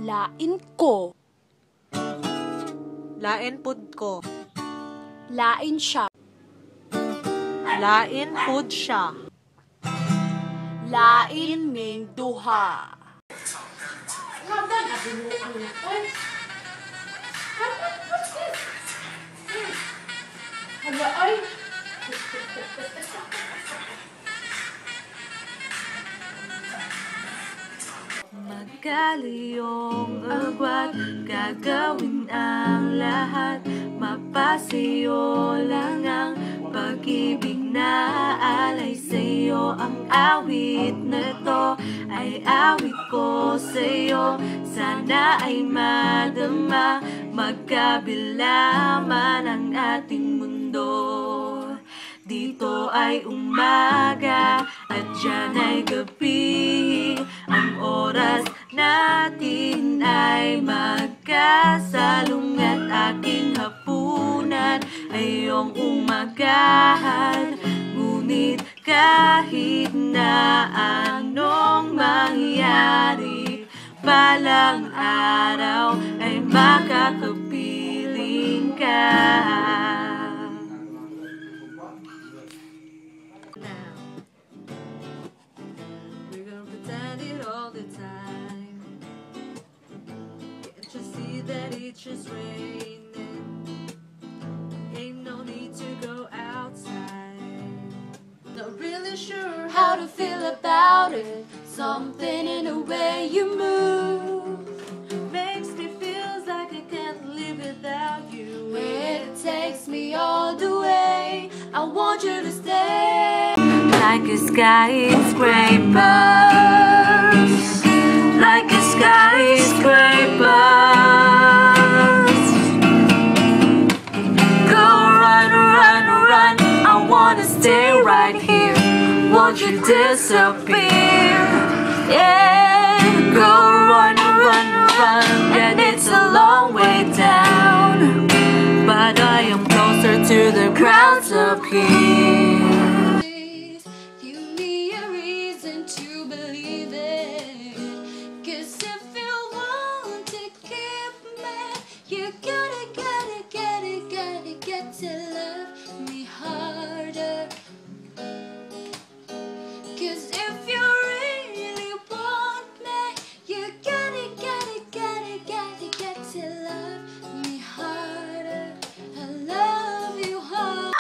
Lain ko. Lain pud ko. Lain siya. Lain pud siya. Lain ming duha. Hala ay. Magkaliyong agwat, gagawin ang lahat. Mapasiyo lang ang pag-ibig na alay sa'yo. Ang awit na to ay awit ko sa'yo. Sana ay madama, magkabila man ang ating mundo. Dito ay umaga at dyan ay gabi. Ang oras natin ay magkasalungat. Aking hapunan ay iyong umagahan. Ngunit kahit na anong mangyari, balang araw ay makakapiling ka. That it's just raining, ain't no need to go outside. Not really sure How to feel about it. Something in the way you move makes me feel like I can't live without you. It takes me all the way. I want you to stay. Like a skyscraper, like a skyscraper. Stay right here, won't you disappear? Yeah, go run, run, run, and it's a long way down, but I am closer to the crowds up here. Give me a reason to believe it, 'cause if you want to keep me, you gotta get to love me harder. 'Cause if you really want me, you gotta get to love me harder. I love you hard.